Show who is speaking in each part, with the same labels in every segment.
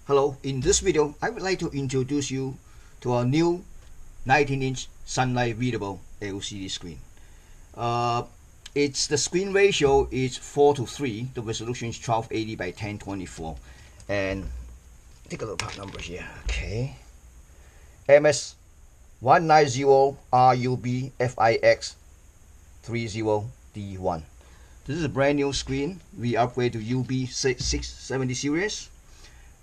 Speaker 1: Hello, in this video, I would like to introduce you to our new 19-inch Sunlight readable LCD screen. The screen ratio is 4:3. The resolution is 1280 by 1024. And take a look at numbers here. Okay. MS190RUB FIX30D1. This is a brand new screen. We upgrade to UB670 series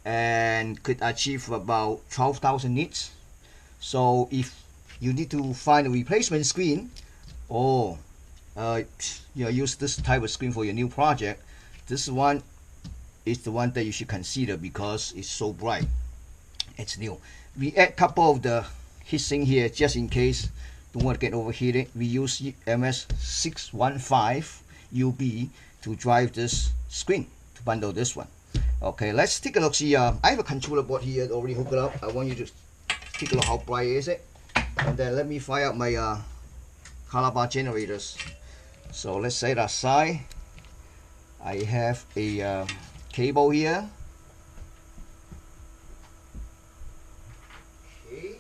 Speaker 1: and could achieve about 12,000 nits. So if you need to find a replacement screen or use this type of screen for your new project, this one is the one that you should consider because it's so bright. It's new. We add a couple of the heatsink here just in case don't want to get overheated. We use MS615 UB to drive this screen to bundle this one. Okay, let's take a look. See, I have a controller board here already hooked up. I want you to take a look how bright is it, and then let me fire up my color bar generators. So let's set that aside. I have a cable here. Okay,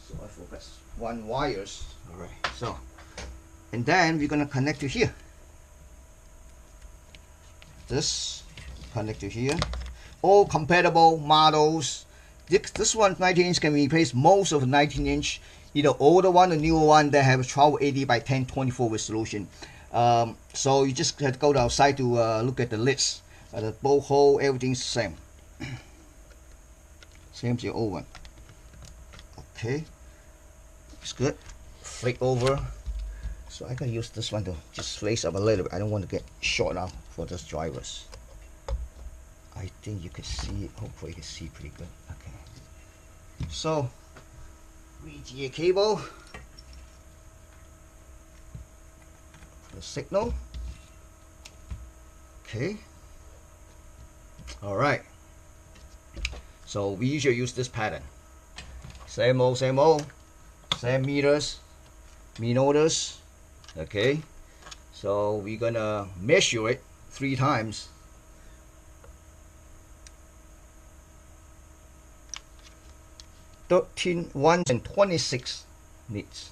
Speaker 1: so I focus one wires. All right. So, and then we're gonna connect to here. This connect to here. All compatible models. This one 19-inch can replace most of the 19-inch, either older one or newer one that have 1280 by 1024 resolution. So you just have to go outside to look at the list. The bolt hole, everything's the same. Same as your old one. Okay, it's good. Flick over. So I can use this one to just raise up a little bit. I don't want to get short now for those drivers. I think you can see it. Hopefully you can see pretty good. Okay. So VGA cable. The signal. Okay. Alright. So we usually use this pattern. Same old, same meters, minotors. Okay. So we're gonna measure it 3 times. 13,126 nits.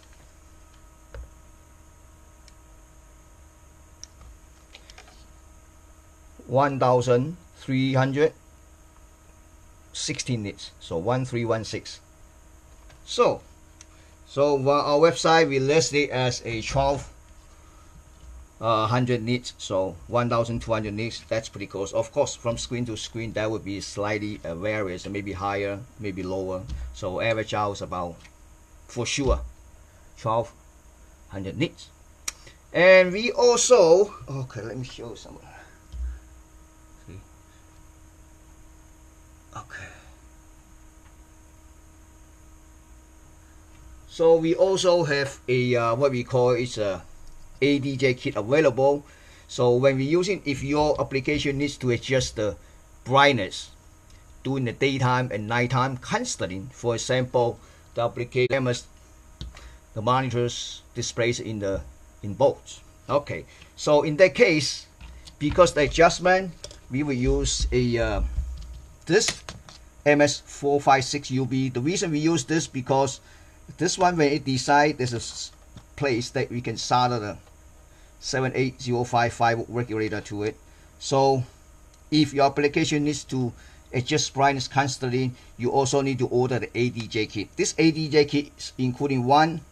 Speaker 1: $1,316 nits. So 1316. So our website we list it as a 1200 nits, so 1200 nits. That's pretty close. Of course, from screen to screen that would be slightly varies, maybe higher, maybe lower. So average out is about, for sure, 1200 nits. And we also, okay, let me show you some. See, okay. So we also have a what we call is a ADJ kit available. So when we're using, if your application needs to adjust the brightness during the daytime and nighttime constantly, for example, the application, the monitors displays in both. Okay, so in that case, because the adjustment, we will use a this MS456 UB. The reason we use this because this one, when it decides, there's a place that we can solder the 78055 regulator to it. So if your application needs to adjust brightness constantly, you also need to order the ADJ kit. This ADJ kit is including one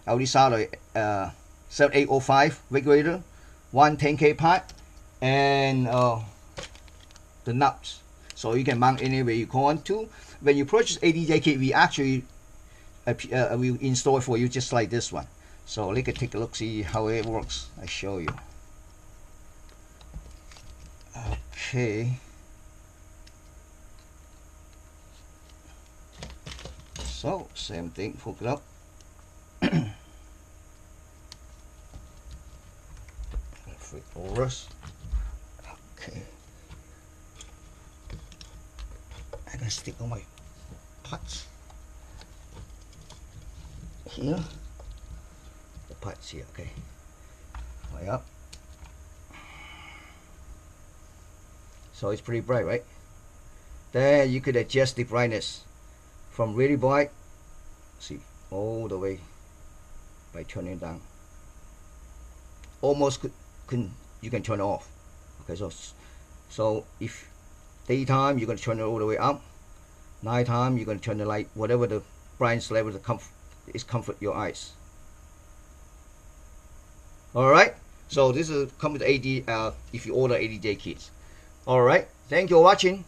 Speaker 1: already soldered 7805 regulator, one 10K part, and the nuts. So you can mount anywhere you want to. When you purchase ADJ kit, we actually we install it for you just like this one. So let's take a look, see how it works. I show you. Okay. So same thing, hook it up. Flip over. Okay. I can stick on my parts here. The parts here, okay. Way up. So it's pretty bright, right? Then you could adjust the brightness from really bright, see, all the way by turning down. Almost you can turn it off. Okay, so if daytime you're going to turn it all the way up, nighttime you're going to turn the light whatever the brightness level is comfort your eyes. Alright, so this is come with AD if you order ADJ kits. Alright, thank you for watching.